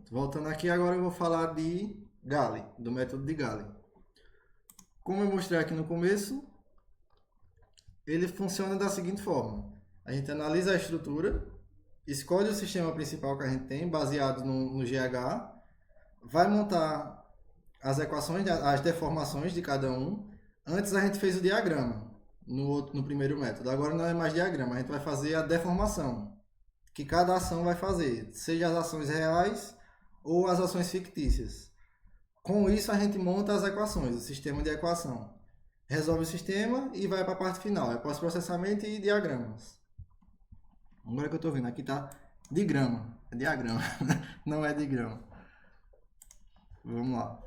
Pronto, voltando aqui, agora eu vou falar de Gale, do método de Gale. Como eu mostrei aqui no começo, ele funciona da seguinte forma. A gente analisa a estrutura, escolhe o sistema principal que a gente tem, baseado no GH, vai montar as equações, as deformações de cada um. Antes a gente fez o diagrama no primeiro método, agora não é mais diagrama, a gente vai fazer a deformação que cada ação vai fazer, seja as ações reais ou as ações fictícias. Com isso a gente monta as equações, o sistema de equação. Resolve o sistema e vai para a parte final, é pós-processamento e diagramas. Agora que eu estou vendo, aqui está digrama, é diagrama, não é digrama. Vamos lá.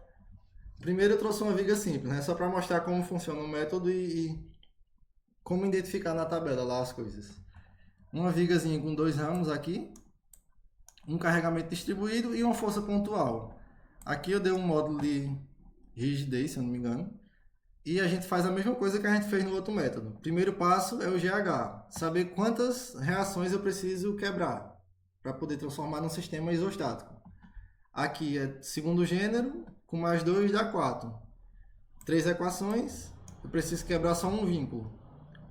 Primeiro eu trouxe uma viga simples, né? Só para mostrar como funciona o método e como identificar na tabela lá as coisas. Uma vigazinha com 2 ramos aqui, um carregamento distribuído e uma força pontual. Aqui eu dei um módulo de rigidez, se eu não me engano. E a gente faz a mesma coisa que a gente fez no outro método. Primeiro passo é o GH, saber quantas reações eu preciso quebrar para poder transformar num sistema isostático. Aqui é segundo gênero, com mais 2 dá 4. 3 equações, eu preciso quebrar só um vínculo.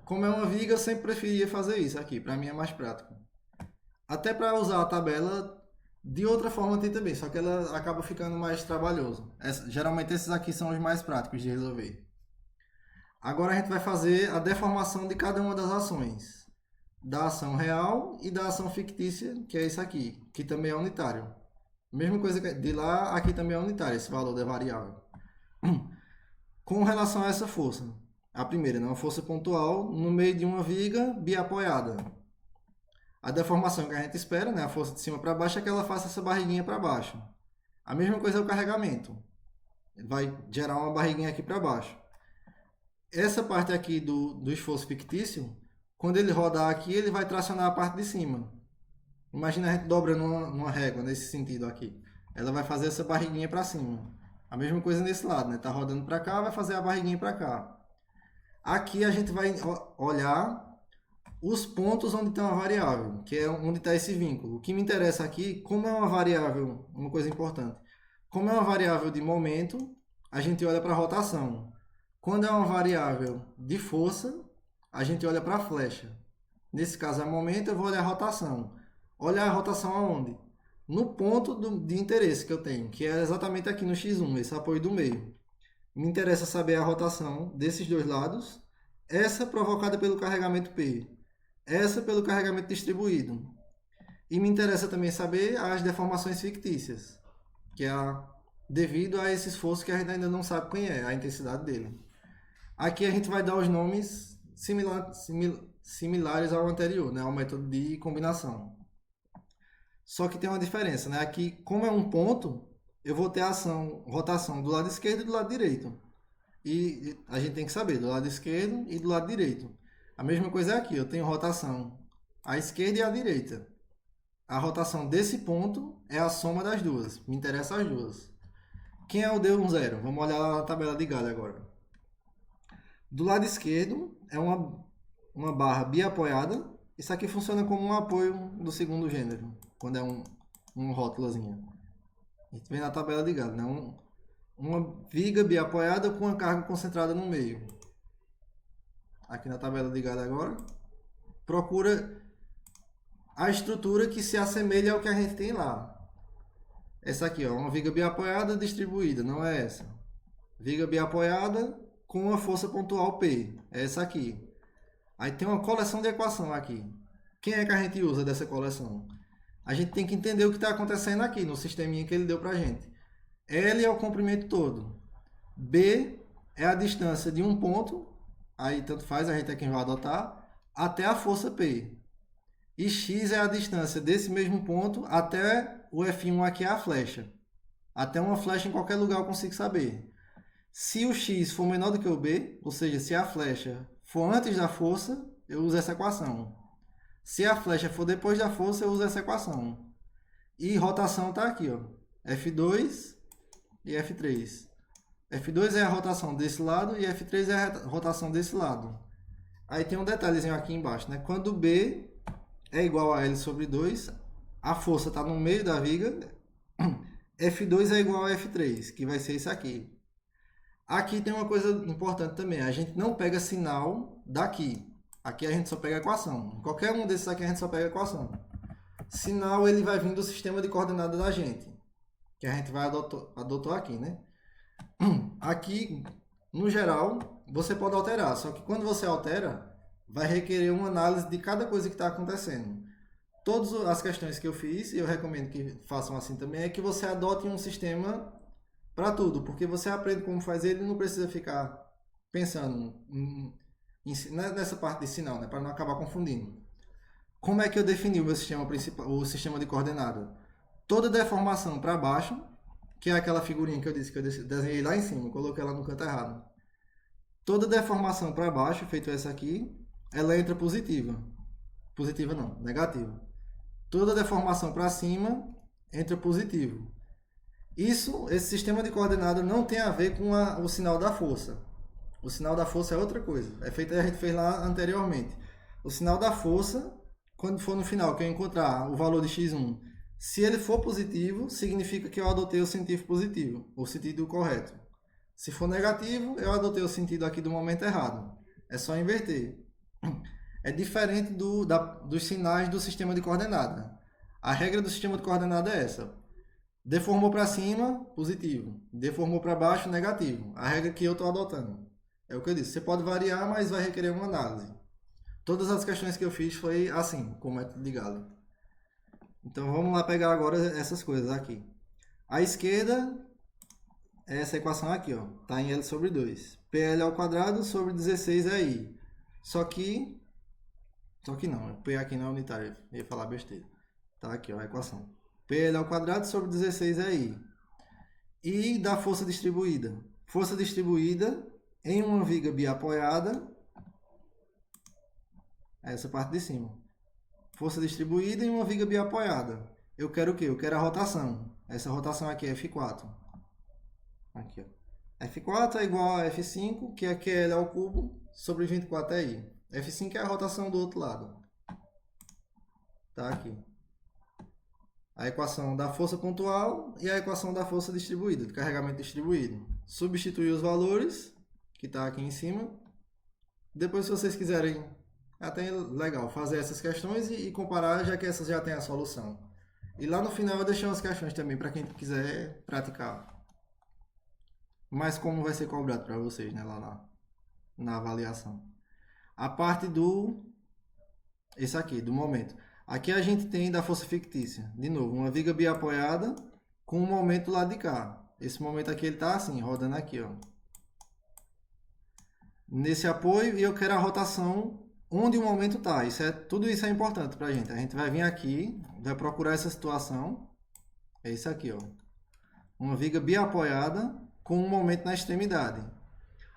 Como é uma viga, eu sempre preferia fazer isso aqui, para mim é mais prático. Até para usar a tabela de outra forma tem também, só que ela acaba ficando mais trabalhoso. Geralmente esses aqui são os mais práticos de resolver. Agora a gente vai fazer a deformação de cada uma das ações. Da ação real e da ação fictícia, que é isso aqui, que também é unitário. Mesma coisa de lá, aqui também é unitário, esse valor da variável. Com relação a essa força. A primeira, uma força pontual no meio de uma viga biapoiada. A deformação que a gente espera, né, a força de cima para baixo, é que ela faça essa barriguinha para baixo. A mesma coisa é o carregamento. Vai gerar uma barriguinha aqui para baixo. Essa parte aqui do esforço fictício, quando ele rodar aqui, ele vai tracionar a parte de cima. Imagina a gente dobrando uma régua nesse sentido aqui. Ela vai fazer essa barriguinha para cima. A mesma coisa nesse lado, né? Tá rodando para cá, vai fazer a barriguinha para cá. Aqui a gente vai olhar os pontos onde está a variável, que é onde está esse vínculo. O que me interessa aqui, como é uma variável, uma coisa importante, como é uma variável de momento, a gente olha para a rotação. Quando é uma variável de força, a gente olha para a flecha. Nesse caso é momento, eu vou olhar a rotação. Olhar a rotação aonde? No ponto de interesse que eu tenho, que é exatamente aqui no X1, esse apoio do meio. Me interessa saber a rotação desses dois lados, essa provocada pelo carregamento P, essa pelo carregamento distribuído. E me interessa também saber as deformações fictícias, que é devido a esse esforço que a gente ainda não sabe quem é, a intensidade dele. Aqui a gente vai dar os nomes similares ao anterior, né, ao método de combinação. Só que tem uma diferença, né? Aqui, como é um ponto, eu vou ter a rotação do lado esquerdo e do lado direito. E a gente tem que saber do lado esquerdo e do lado direito. A mesma coisa é aqui, eu tenho rotação à esquerda e à direita. A rotação desse ponto é a soma das duas, me interessa as duas. Quem é o D10? Vamos olhar lá na tabela de Gale agora. Do lado esquerdo é uma barra biapoiada. Isso aqui funciona como um apoio do segundo gênero, quando é um rótulozinho. A gente vê na tabela de Gale, né? Uma viga biapoiada com uma carga concentrada no meio. Aqui na tabela de Gale agora, procura a estrutura que se assemelha ao que a gente tem lá. Essa aqui, ó, uma viga biapoiada distribuída, não é essa. Viga biapoiada com uma força pontual P, é essa aqui. Aí tem uma coleção de equação aqui. Quem é que a gente usa dessa coleção? A gente tem que entender o que está acontecendo aqui no sisteminha que ele deu para a gente. L é o comprimento todo. B é a distância de um ponto, aí tanto faz, a gente é quem vai adotar, até a força P. E X é a distância desse mesmo ponto até o F1 aqui é a flecha. Até uma flecha em qualquer lugar eu consigo saber. Se o X for menor do que o B, ou seja, se a flecha for antes da força, eu uso essa equação. Se a flecha for depois da força, eu uso essa equação. E rotação está aqui, ó. F2 e F3. F2 é a rotação desse lado e F3 é a rotação desse lado. Aí tem um detalhezinho aqui embaixo, né? Quando B é igual a L sobre 2, a força está no meio da viga, F2 é igual a F3, que vai ser isso aqui. Aqui tem uma coisa importante também. A gente não pega sinal daqui. Aqui a gente só pega a equação. Em qualquer um desses aqui a gente só pega a equação. Sinal ele vai vir do sistema de coordenadas da gente. Que a gente vai adotar aqui, né? Aqui, no geral, você pode alterar. Só que quando você altera, vai requerer uma análise de cada coisa que está acontecendo. Todas as questões que eu fiz, e eu recomendo que façam assim também, é que você adote um sistema para tudo, porque você aprende como faz ele e não precisa ficar pensando nessa parte de sinal, né, para não acabar confundindo. Como é que eu defini o meu sistema principal, o sistema de coordenada? Toda deformação para baixo, que é aquela figurinha que eu disse que eu desenhei lá em cima, coloquei ela no canto errado. Toda deformação para baixo, feito essa aqui, ela entra positiva. Positiva não, negativa. Toda deformação para cima entra positivo. Esse sistema de coordenada não tem a ver com o sinal da força. O sinal da força é outra coisa. É feito, a gente fez lá anteriormente. O sinal da força, quando for no final, que eu encontrar o valor de x1, se ele for positivo, significa que eu adotei o sentido positivo, o sentido correto. Se for negativo, eu adotei o sentido aqui do momento errado. É só inverter. É diferente dos sinais do sistema de coordenada. A regra do sistema de coordenada é essa. Deformou para cima, positivo. Deformou para baixo, negativo. A regra que eu estou adotando. É o que eu disse. Você pode variar, mas vai requerer uma análise. Todas as questões que eu fiz foi assim, com o método de Galo. Então vamos lá pegar agora essas coisas aqui. À esquerda é essa equação aqui, ó. Está em L sobre 2. PL ao quadrado sobre 16 é I. Só que não, P aqui não é unitário, eu ia falar besteira. Tá aqui, ó, a equação. PL ao quadrado sobre 16 é I. E da força distribuída. Força distribuída em uma viga biapoiada. Essa parte de cima. Força distribuída em uma viga biapoiada. Eu quero o quê? Eu quero a rotação. Essa rotação aqui é F4. Aqui, ó. F4 é igual a F5, que é QL ao cubo, sobre 24 é I. F5 é a rotação do outro lado. Tá aqui. A equação da força pontual e a equação da força distribuída, de carregamento distribuído. Substituir os valores, que está aqui em cima. Depois, se vocês quiserem, até legal, fazer essas questões e comparar, já que essas já têm a solução. E lá no final eu deixei umas questões também, para quem quiser praticar. Mas como vai ser cobrado para vocês, né, lá na avaliação. A parte esse aqui, do momento. Aqui a gente tem da força fictícia. De novo, uma viga biapoiada com um momento do lado de cá. Esse momento aqui ele está assim, rodando aqui, ó. Nesse apoio, e eu quero a rotação onde o momento está. Tudo isso é importante para a gente. A gente vai vir aqui, vai procurar essa situação. É isso aqui, ó. Uma viga biapoiada com um momento na extremidade.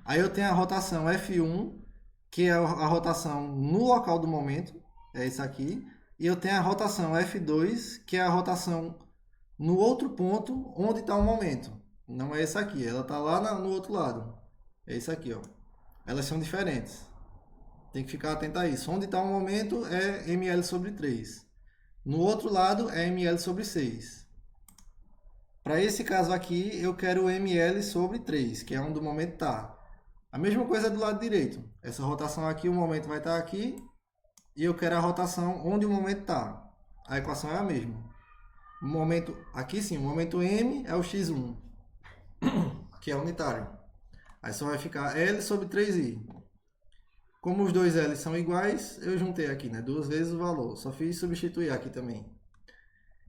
Aí eu tenho a rotação F1, que é a rotação no local do momento. É isso aqui. E eu tenho a rotação F2, que é a rotação no outro ponto onde está o momento. Não é essa aqui, ela está lá no outro lado. É isso aqui, ó. Elas são diferentes. Tem que ficar atento a isso. Onde está o momento é ml sobre 3. No outro lado é ml sobre 6. Para esse caso aqui, eu quero ml sobre 3, que é onde o momento está. A mesma coisa do lado direito. Essa rotação aqui, o momento vai estar aqui. E eu quero a rotação onde o momento está. A equação é a mesma. O momento, aqui sim, o momento M é o x1, que é unitário. Aí só vai ficar L sobre 3i. Como os dois L são iguais, eu juntei aqui, né? Duas vezes o valor. Só fiz substituir aqui também.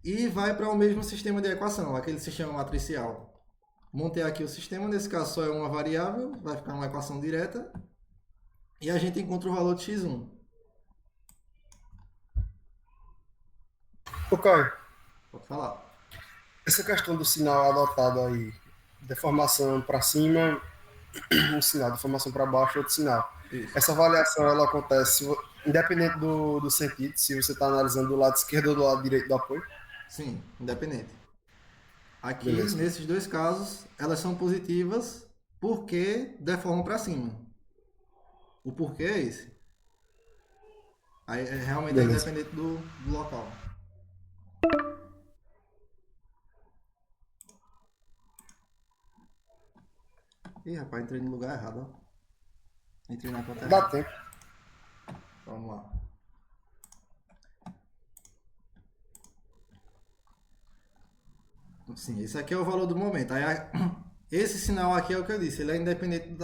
E vai para o mesmo sistema de equação, aquele sistema matricial. Montei aqui o sistema, nesse caso só é uma variável, vai ficar uma equação direta. E a gente encontra o valor de x1. Ô, Caio, Pode falar. essa questão do sinal adotado aí, deformação para cima, um sinal, deformação para baixo, outro sinal. Isso. Essa avaliação ela acontece independente do sentido, se você está analisando do lado esquerdo ou do lado direito do apoio? Sim, independente. Aqui, Beleza. nesses dois casos, elas são positivas porque deformam para cima. O porquê é esse. Aí realmente é Beleza. independente do local. Ih, rapaz, entrei no lugar errado, ó. Entrei na conta Dá errada. tempo. Vamos lá. Sim, esse aqui é o valor do momento. Aí, esse sinal aqui é o que eu disse, ele é independente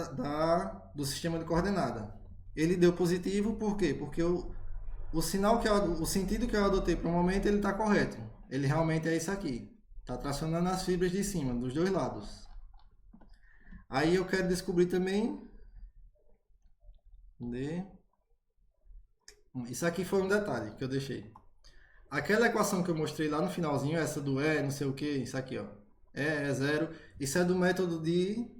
do sistema de coordenada. Ele deu positivo, por quê? Porque o sinal o sentido que eu adotei para o momento, ele está correto. Ele realmente é isso aqui. Está tracionando as fibras de cima, dos dois lados. Aí eu quero descobrir também... Isso aqui foi um detalhe que eu deixei. Aquela equação que eu mostrei lá no finalzinho, essa do E, não sei o que, isso aqui, ó. É zero. Isso é do método de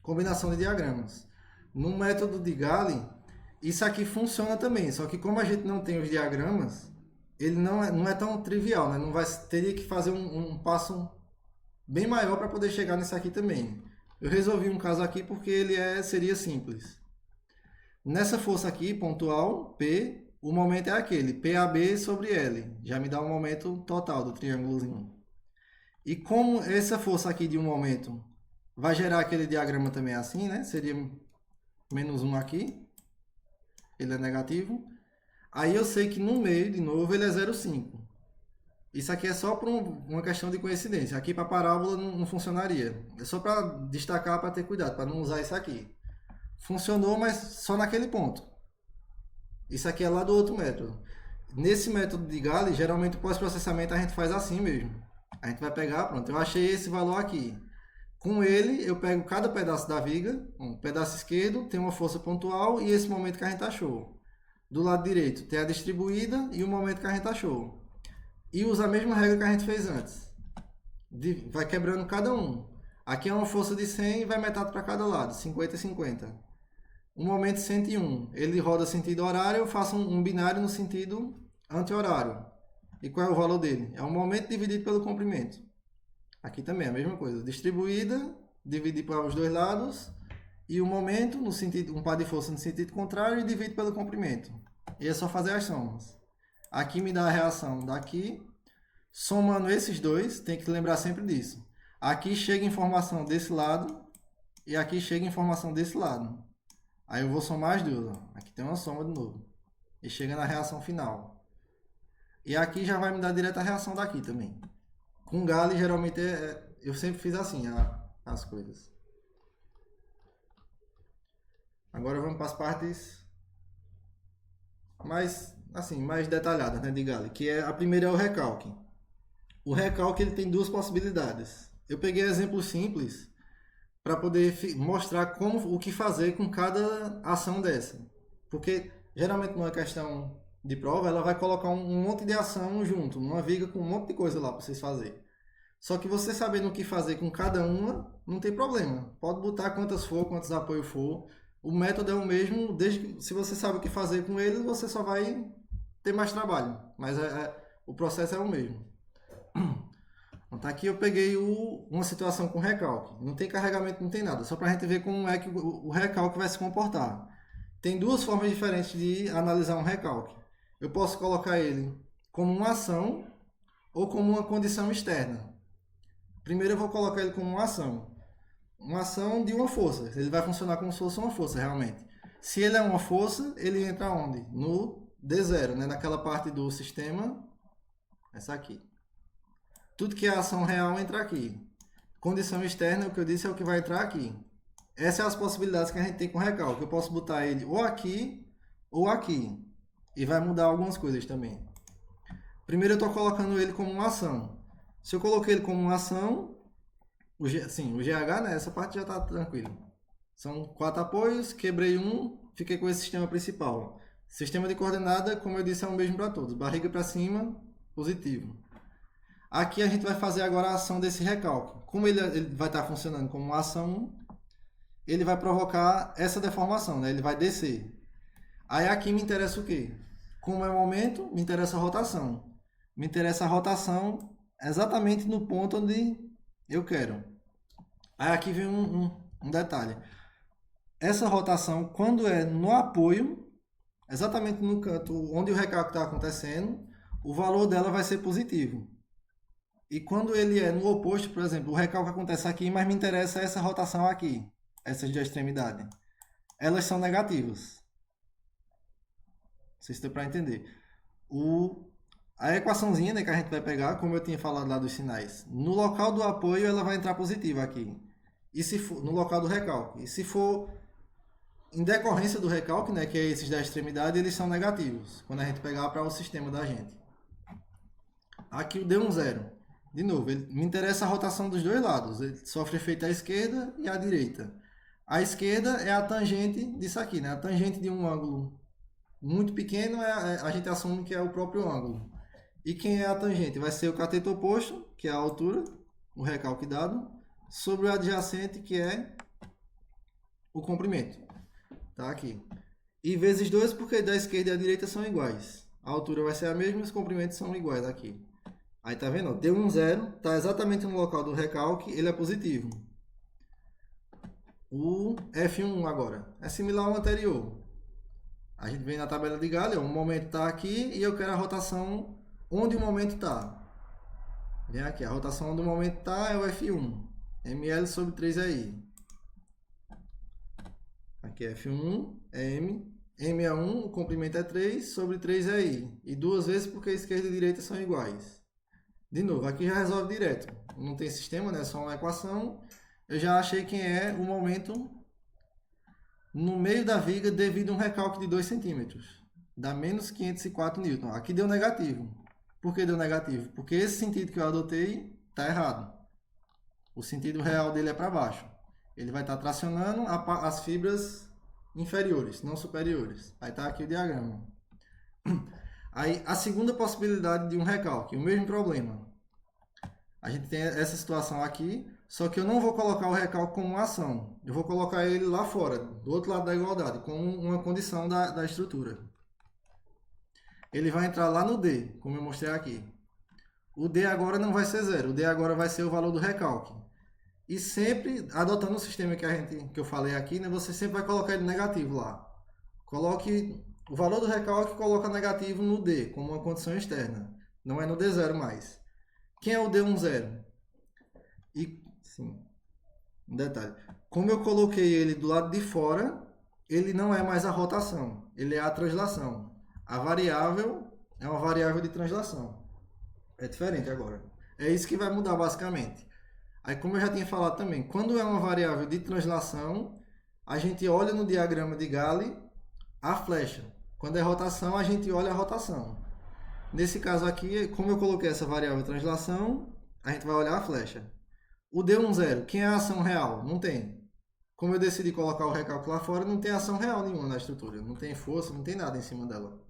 combinação de diagramas. No método de Gale, isso aqui funciona também, só que como a gente não tem os diagramas, ele não é tão trivial, né? Não vai, teria que fazer um passo bem maior para poder chegar nesse aqui também. Eu resolvi um caso aqui porque ele seria simples. Nessa força aqui, pontual, P, o momento é aquele, PAB sobre L. Já me dá o momento total do triângulozinho. E como essa força aqui de um momento vai gerar aquele diagrama também assim, né? Seria menos 1 aqui. Ele é negativo. Aí eu sei que no meio, de novo, ele é 0,5. Isso aqui é só por uma questão de coincidência. Aqui para parábola não funcionaria. É só para destacar, para ter cuidado, para não usar isso aqui. Funcionou, mas só naquele ponto. Isso aqui é lá do outro método. Nesse método de Gale, geralmente o pós-processamento a gente faz assim mesmo. A gente vai pegar, pronto, eu achei esse valor aqui. Com ele, eu pego cada pedaço da viga, um pedaço esquerdo, tem uma força pontual e esse momento que a gente achou. Do lado direito tem a distribuída e o momento que a gente achou. E usa a mesma regra que a gente fez antes. Vai quebrando cada um. Aqui é uma força de 100 e vai metade para cada lado, 50 e 50. O momento 101, ele roda sentido horário, eu faço um binário no sentido anti-horário. E qual é o valor dele? É o momento dividido pelo comprimento. Aqui também é a mesma coisa. Distribuída, dividir para os dois lados. E o momento, no sentido, um par de força no sentido contrário, e divide pelo comprimento. E é só fazer as somas. Aqui me dá a reação daqui. Somando esses dois, tem que lembrar sempre disso. Aqui chega informação desse lado. E aqui chega informação desse lado. Aí eu vou somar as duas. Aqui tem uma soma de novo. E chega na reação final. E aqui já vai me dar direto a reação daqui também. Com Gale, geralmente, eu sempre fiz assim as coisas. Agora vamos para as partes mais, assim, mais detalhadas, né, de Gale. Que a primeira é o recalque. O recalque ele tem duas possibilidades. Eu peguei exemplos simples para poder mostrar o que fazer com cada ação dessa. Porque geralmente numa questão de prova, ela vai colocar um monte de ação junto, uma viga com um monte de coisa lá para vocês fazerem. Só que você sabendo o que fazer com cada uma, não tem problema. Pode botar quantas for, quantos apoios for. O método é o mesmo, desde que se você sabe o que fazer com eles, você só vai ter mais trabalho. Mas o processo é o mesmo. Então, aqui eu peguei uma situação com recalque. Não tem carregamento, não tem nada. Só para a gente ver como é que o recalque vai se comportar. Tem duas formas diferentes de analisar um recalque. Eu posso colocar ele como uma ação ou como uma condição externa. Primeiro eu vou colocar ele como uma ação. Uma ação de uma força. Ele vai funcionar como se fosse uma força, realmente. Se ele é uma força, ele entra onde? No D0, né? Naquela parte do sistema. Essa aqui. Tudo que é ação real entra aqui. Condição externa, o que eu disse, é o que vai entrar aqui. Essas são as possibilidades que a gente tem com recalque. Eu posso botar ele ou aqui ou aqui. E vai mudar algumas coisas também. Primeiro eu estou colocando ele como uma ação. Se eu coloquei ele como uma ação, o GH, né, essa parte já está tranquilo. São 4 apoios, quebrei um, fiquei com esse sistema principal. Sistema de coordenada, como eu disse, é o mesmo para todos. Barriga para cima, positivo. Aqui a gente vai fazer agora a ação desse recalque. Como ele vai estar funcionando como uma ação, ele vai provocar essa deformação, né? Ele vai descer. Aí aqui me interessa o quê? Como é o momento, me interessa a rotação. Me interessa a rotação exatamente no ponto onde eu quero. Aí aqui vem um detalhe. Essa rotação, quando é no apoio, exatamente no canto onde o recalque está acontecendo, o valor dela vai ser positivo. E quando ele é no oposto, por exemplo, o recalque acontece aqui, mas me interessa essa rotação aqui. essas de extremidade, elas são negativas. Não sei se deu para entender. A equaçãozinha, né, que a gente vai pegar, como eu tinha falado lá dos sinais, no local do apoio ela vai entrar positiva aqui. E se for, no local do recalque. E se for em decorrência do recalque, né, que é esses da extremidade, eles são negativos, quando a gente pegar para o sistema da gente. Aqui o D10. De novo, me interessa a rotação dos dois lados. Ele sofre efeito à esquerda e à direita. A esquerda é a tangente disso aqui, né? A tangente de um ângulo muito pequeno, a gente assume que é o próprio ângulo. E quem é a tangente? Vai ser o cateto oposto, que é a altura, o recalque dado, sobre o adjacente, que é o comprimento. Tá aqui. E vezes 2, porque da esquerda e a direita são iguais. A altura vai ser a mesma e os comprimentos são iguais aqui. Aí tá vendo? D10 tá exatamente no local do recalque, ele é positivo. O F1 agora é similar ao anterior. A gente vem na tabela de Galli, o momento está aqui e eu quero a rotação onde o momento está. Vem aqui, a rotação onde o momento está é o F1. ml sobre 3i. Aqui é F1, é M. M é 1, o comprimento é 3 sobre 3i. E duas vezes porque a esquerda e a direita são iguais. De novo, aqui já resolve direto. Não tem sistema, né? É só uma equação. Eu já achei quem é o momento no meio da viga devido a um recalque de 2 centímetros. Dá menos 504 N. Aqui deu negativo. Por que deu negativo? Porque esse sentido que eu adotei está errado. O sentido real dele é para baixo. Ele vai estar tracionando as fibras inferiores, não superiores. Aí está aqui o diagrama. Aí a segunda possibilidade de um recalque, o mesmo problema. A gente tem essa situação aqui, só que eu não vou colocar o recalque como uma ação. Eu vou colocar ele lá fora, do outro lado da igualdade, como uma condição da estrutura. Ele vai entrar lá no D, como eu mostrei aqui. O D agora não vai ser 0, o D agora vai ser o valor do recalque. E sempre, adotando o sistema que eu falei aqui, né, você sempre vai colocar ele negativo lá. Coloque o valor do recalque, coloca negativo no D, como uma condição externa. Não é no D0 mais. Quem é o D10? E, sim, um detalhe. Como eu coloquei ele do lado de fora, ele não é mais a rotação, ele é a translação. A variável é uma variável de translação. É diferente agora. É isso que vai mudar basicamente. Aí, como eu já tinha falado também, quando é uma variável de translação, a gente olha no diagrama de Galli a flecha. Quando é rotação, a gente olha a rotação. Nesse caso aqui, como eu coloquei essa variável de translação, a gente vai olhar a flecha. O D10, quem é a ação real? Não tem. Como eu decidi colocar o recalque lá fora, não tem ação real nenhuma na estrutura. Não tem força, não tem nada em cima dela.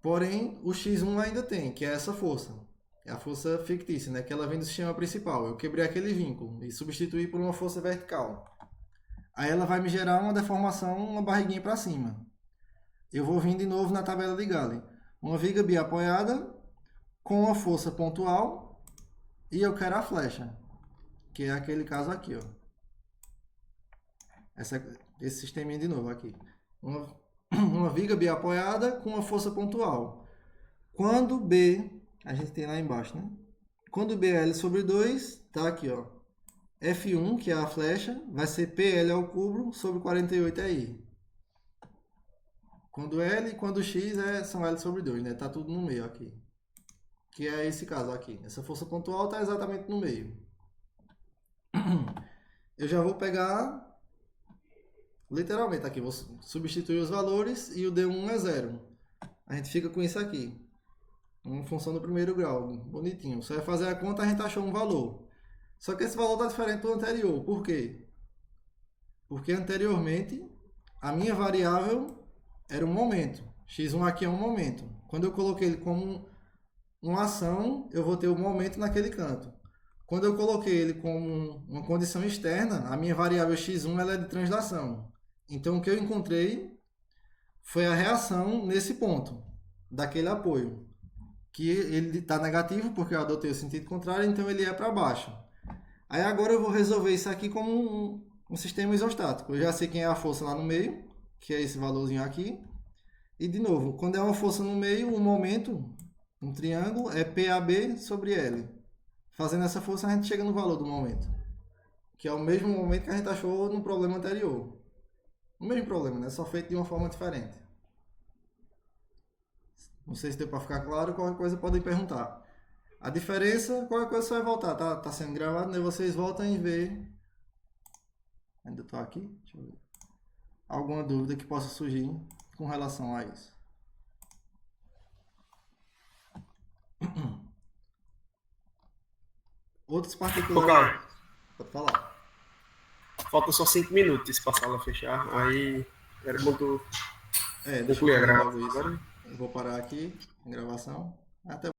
Porém, o X1 ainda tem, que é essa força. É a força fictícia, né? Que ela vem do sistema principal. Eu quebrei aquele vínculo e substituí por uma força vertical. Aí ela vai me gerar uma deformação, uma barriguinha para cima. Eu vou vir de novo na tabela de Galli. Uma viga biapoiada com uma força pontual e eu quero a flecha, que é aquele caso aqui, ó. Esse sisteminha de novo aqui. Uma viga biapoiada com uma força pontual. Quando B, a gente tem lá embaixo, né? Quando B é L sobre 2, tá aqui, ó. F1, que é a flecha, vai ser PL ao cubo sobre 48i. Quando L e quando X são L sobre 2, né? Tá tudo no meio aqui. Que é esse caso aqui. Essa força pontual tá exatamente no meio. Eu já vou pegar literalmente aqui, vou substituir os valores e o D1 é 0. A gente fica com isso aqui. Uma função do primeiro grau, bonitinho. Você vai fazer a conta, a gente achou um valor. Só que esse valor está diferente do anterior. Por quê? Porque anteriormente a minha variável era um momento. X1 aqui é um momento. Quando eu coloquei ele como uma ação, eu vou ter o momento naquele canto. Quando eu coloquei ele como uma condição externa, a minha variável x1 ela é de translação. Então o que eu encontrei foi a reação nesse ponto, daquele apoio. Que ele está negativo porque eu adotei o sentido contrário, então ele é para baixo. Aí agora eu vou resolver isso aqui como um sistema isostático. Eu já sei quem é a força lá no meio, que é esse valorzinho aqui. E de novo, quando é uma força no meio, o momento, um triângulo, é PAB sobre L. Fazendo essa força, a gente chega no valor do momento, que é o mesmo momento que a gente achou no problema anterior. O mesmo problema, né? Só feito de uma forma diferente. Não sei se deu para ficar claro, qualquer coisa podem perguntar. A diferença, qualquer coisa você vai voltar, tá sendo gravado, né? Vocês voltam e ver. Ainda estou aqui? Deixa eu ver. Alguma dúvida que possa surgir com relação a isso. Outros particulares. Cara, Pode falar. falta só 5 minutos para a sala fechar. Aí era bom tu Deixa eu concluir a fazer logo gravação isso. agora. Eu vou parar aqui a gravação. Até